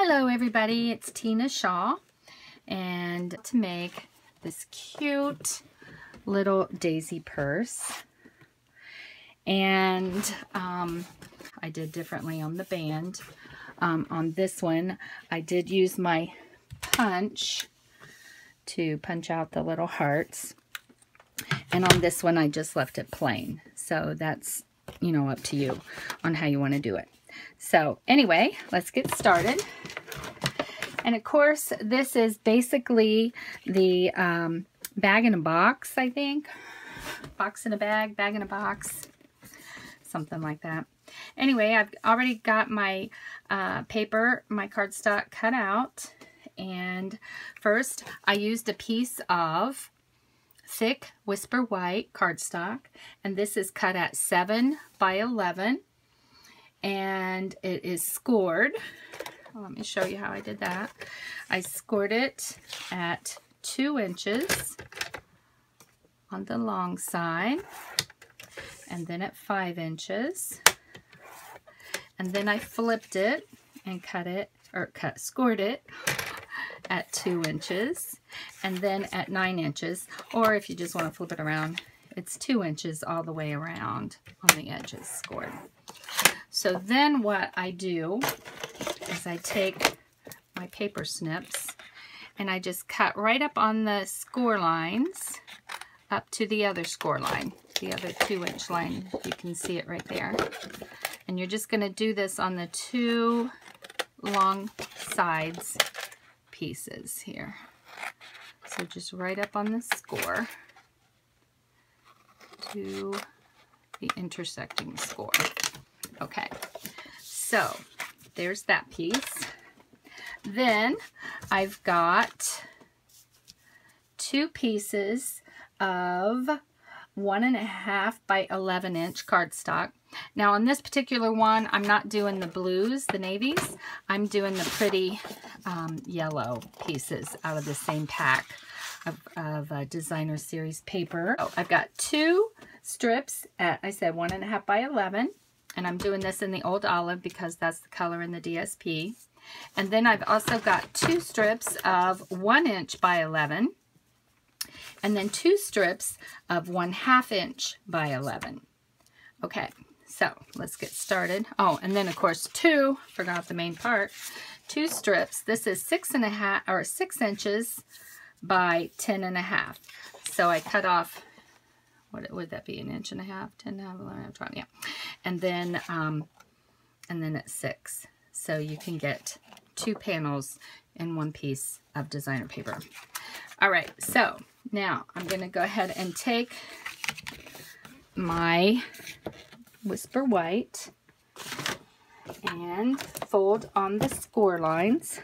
Hello everybody, it's Tina Shaw, and to make this cute little daisy purse. And I did differently on the band. On this one I did use my punch to punch out the little hearts, and on this one I just left it plain. So that's, you know, up to you on how you want to do it. So anyway, let's get started. And of course, this is basically the bag in a box, I think. Box in a bag, bag in a box, something like that. Anyway, I've already got my paper, my cardstock cut out. And first, I used a piece of thick Whisper White cardstock. And this is cut at 7 by 11. And it is scored. Let me show you how I did that. I scored it at 2 inches on the long side, and then at 5 inches, and then I flipped it and scored it at 2 inches, and then at 9 inches, or if you just want to flip it around, it's 2 inches all the way around on the edges scored. So then what I do is I take my paper snips and I just cut right up on the score lines up to the other score line, the other 2-inch line. You can see it right there. And you're just going to do this on the 2 long sides pieces here. So just right up on the score to the intersecting score. Okay, so there's that piece. Then I've got 2 pieces of 1.5 by 11 inch cardstock. Now on this particular one, I'm not doing the blues, the navies. I'm doing the pretty yellow pieces out of the same pack of Designer Series paper. So I've got 2 strips at, I said 1.5 by 11. And I'm doing this in the Old Olive because that's the color in the DSP. And then I've also got 2 strips of 1 inch by 11. And then 2 strips of 1/2 inch by 11. Okay, so let's get started. Oh, and then of course forgot the main part, 2 strips. This is 6.5 or 6 inches by 10.5. So I cut off, what would that be, 1.5 inches, 10.5, 11, 12, yeah. And then it's 6. So you can get 2 panels in 1 piece of designer paper. All right, so now I'm going to go ahead and take my Whisper White and fold on the score lines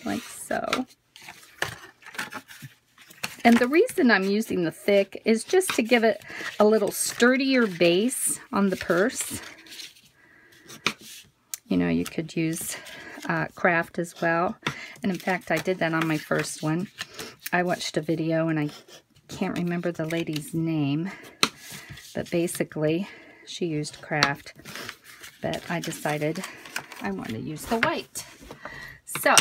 like so. And the reason I'm using the thick is just to give it a little sturdier base on the purse. You know, you could use craft as well. And in fact, I did that on my first one. I watched a video and I can't remember the lady's name, but basically she used craft. But I decided I wanted to use the white. So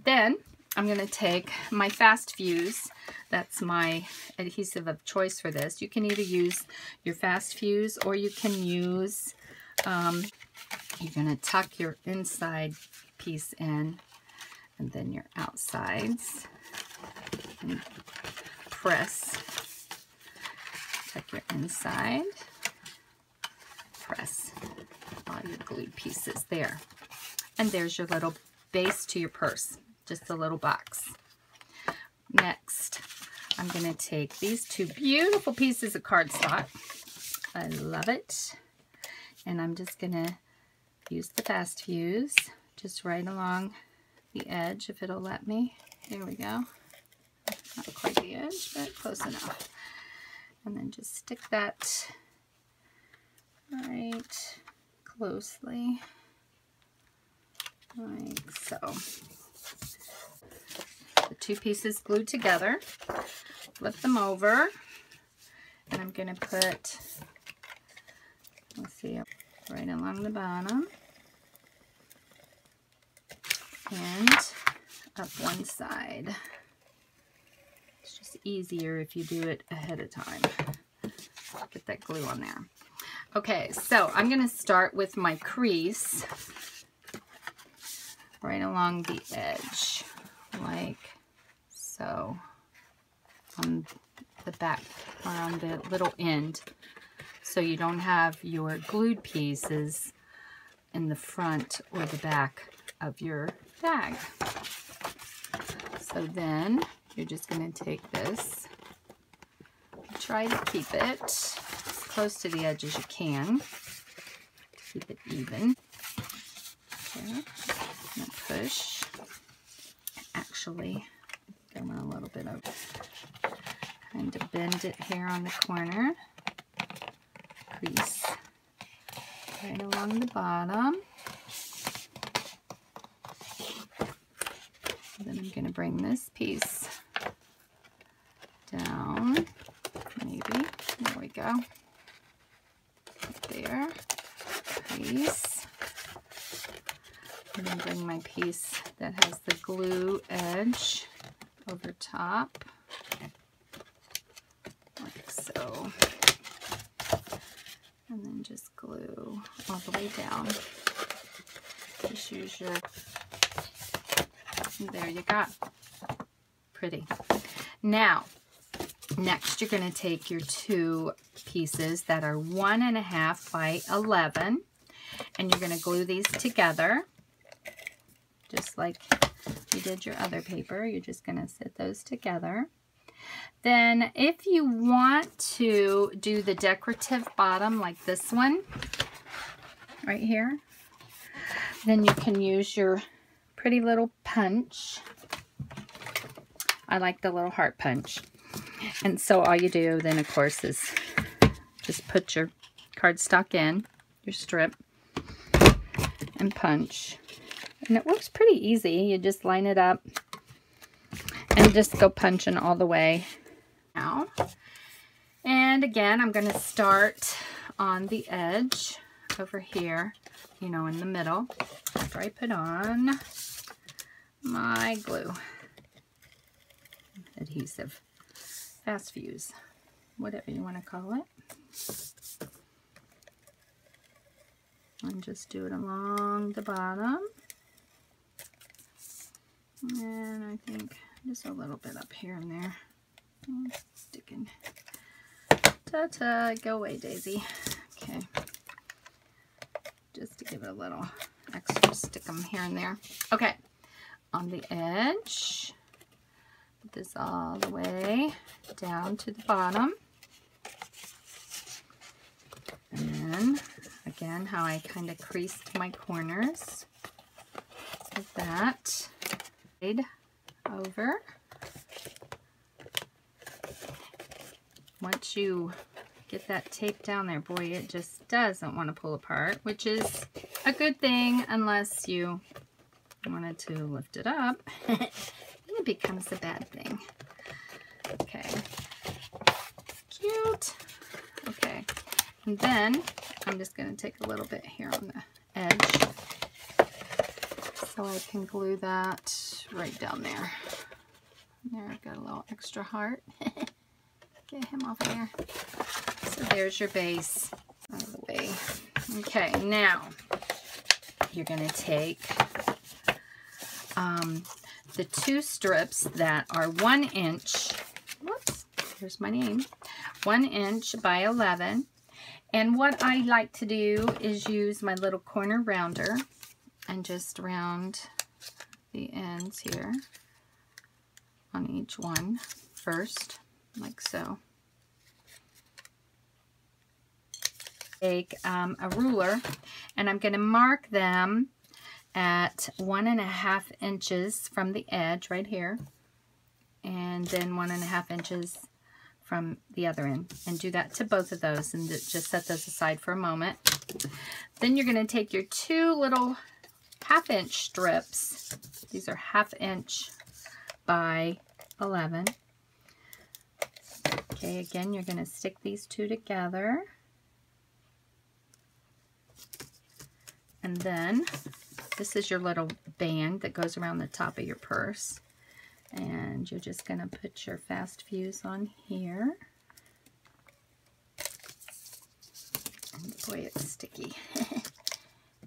then I'm going to take my Fast Fuse. That's my adhesive of choice for this. You can either use your Fast Fuse or you can use, you're going to tuck your inside piece in and then your outsides. And press, tuck your inside, press all your glued pieces there. And there's your little base to your purse, just a little box. Next, I'm going to take these 2 beautiful pieces of cardstock. I love it. And I'm just going to use the Fast Fuse just right along the edge, if it'll let me. There we go. Not quite the edge, but close enough. And then just stick that right closely, like so. The 2 pieces glued together. Flip them over, and I'm going to put, let's see, right along the bottom. and up one side. It's just easier if you do it ahead of time. Get that glue on there. Okay, so I'm going to start with my crease right along the edge, like so, on the back, around the little end, so you don't have your glued pieces in the front or the back of your bag. So then you're just going to take this, try to keep it as close to the edge as you can, keep it even. Okay. And push. Actually, going a little bit over. Kind of bend it here on the corner. Crease right along the bottom. Then I'm going to bring this piece down. Maybe. There we go. Right there. Crease. And then bring my piece that has the glue edge over top, like so. And then just glue all the way down. Just use your, there you go. Pretty. Now, next you're going to take your two pieces that are 1.5 by 11, and you're going to glue these together. Just like you did your other paper, you're just going to sit those together. Then if you want to do the decorative bottom like this one right here, then you can use your pretty little punch. I like the little heart punch. And so all you do then, of course, is just put your cardstock in, your strip, and punch. And it works pretty easy. You just line it up and just go punching all the way now. And again, I'm going to start on the edge over here, you know, in the middle, after I put on my glue. Adhesive. Fast fuse. Whatever you want to call it. And just do it along the bottom. And I think just a little bit up here and there. Sticking. Ta-ta, go away, Daisy. Okay. Just to give it a little extra, stick them here and there. Okay. On the edge, put this all the way down to the bottom. And then, again, how I kind of creased my corners. Like that. Over. Once you get that tape down there, boy, it just doesn't want to pull apart, which is a good thing unless you wanted to lift it up. It becomes a bad thing. Okay. Cute. Okay. And then I'm just going to take a little bit here on the edge so I can glue that right down there. There, I've got a little extra heart. Get him off there. So there's your base out of the way. Okay, now you're going to take the two strips that are 1 inch. Whoops, here's my name. 1 inch by 11. And what I like to do is use my little corner rounder and just round the ends here on each one first, like so. Take a ruler, and I'm going to mark them at 1.5 inches from the edge right here, and then 1.5 inches from the other end, and do that to both of those, and just set those aside for a moment. Then you're going to take your two little 1/2 inch strips. These are 1/2 inch by 11. Okay, again, you're going to stick these two together. And then This is your little band that goes around the top of your purse. And you're just going to put your fast fuse on here. And boy, it's sticky.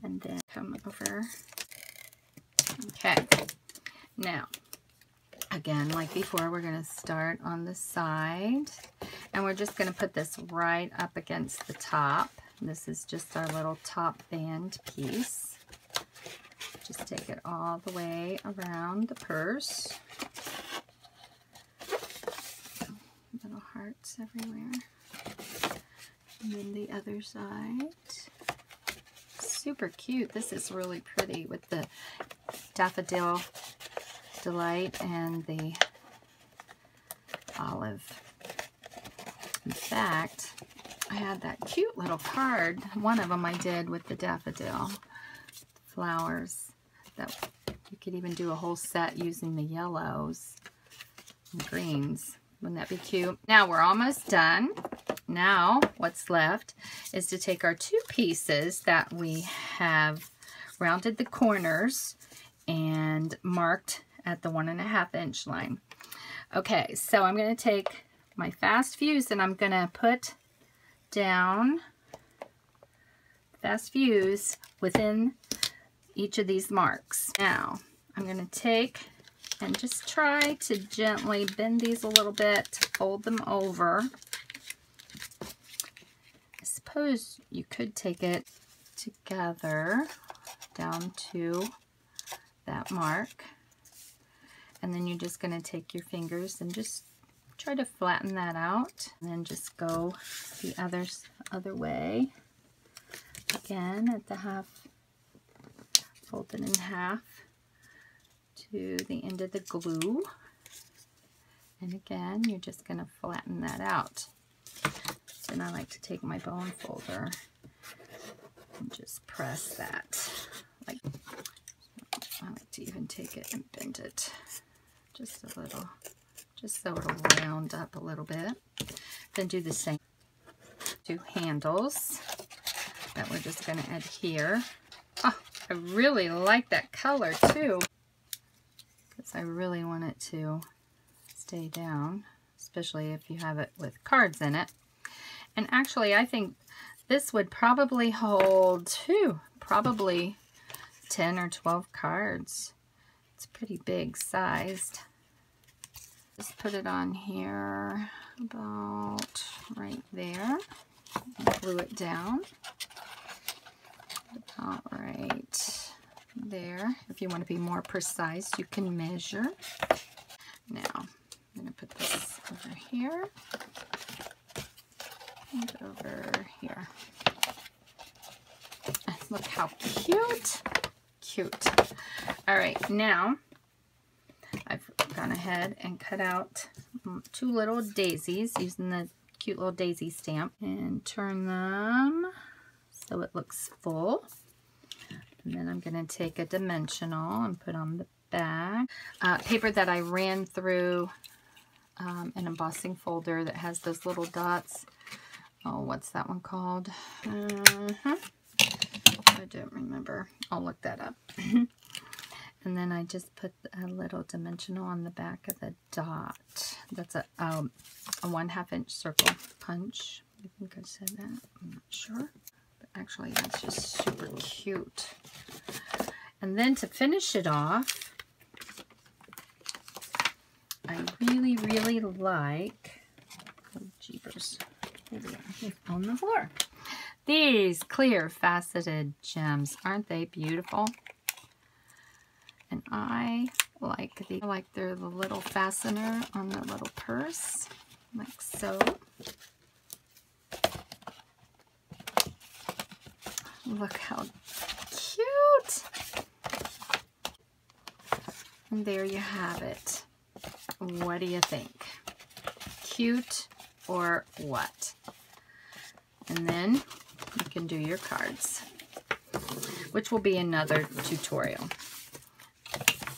And then come over. Okay. Now, again, like before, we're going to start on the side. And we're just going to put this right up against the top. This is just our little top band piece. Just take it all the way around the purse. Little hearts everywhere. And then the other side. Super cute. This is really pretty with the Daffodil Delight and the olive. In fact, I had that cute little card. One of them I did with the daffodil flowers. That you could even do a whole set using the yellows and greens. Wouldn't that be cute? Now we're almost done. Now what's left is to take our two pieces that we have rounded the corners and marked at the 1.5 inch line. Okay, so I'm going to take my fast fuse and I'm going to put down fast fuse within each of these marks. Now I'm going to take and just try to gently bend these a little bit, fold them over. I suppose you could take it together down to that mark, and then you're just going to take your fingers and just try to flatten that out, and then just go the other way. Again, at the half, fold it in half to the end of the glue. And again, you're just going to flatten that out. Then I like to take my bone folder and just press that. Like, I like to even take it and bend it just a little, just so it'll round up a little bit. Then do the same. Two handles that we're just going to adhere. Oh, I really like that color too, because I really want it to stay down, especially if you have it with cards in it. And actually, I think this would probably hold probably 10 or 12 cards. It's pretty big sized. Just put it on here about right there. Glue it down about right there. If you want to be more precise, you can measure. Now, I'm going to put this over here and over here. Look how cute. Cute. All right, now I've gone ahead and cut out two little daisies using the cute little daisy stamp and turn them so it looks full. And then I'm going to take a dimensional and put on the back. Paper that I ran through an embossing folder that has those little dots. Oh, what's that one called? I don't remember. I'll look that up. And then I just put a little dimensional on the back of the dot. That's a 1/2 inch circle punch. I think I said that. I'm not sure. But actually, that's just super cute. And then to finish it off, I really, really like, oh jeepers, here we are, on the floor. These clear faceted gems, aren't they beautiful? And I like they're the little fastener on the little purse, like so. Look how cute. And there you have it. What do you think? Cute or what? And then you can do your cards, which will be another tutorial.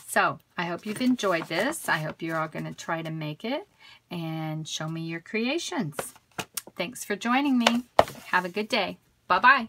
So I hope you've enjoyed this. I hope you're all going to try to make it and show me your creations. Thanks for joining me. Have a good day. Bye-bye.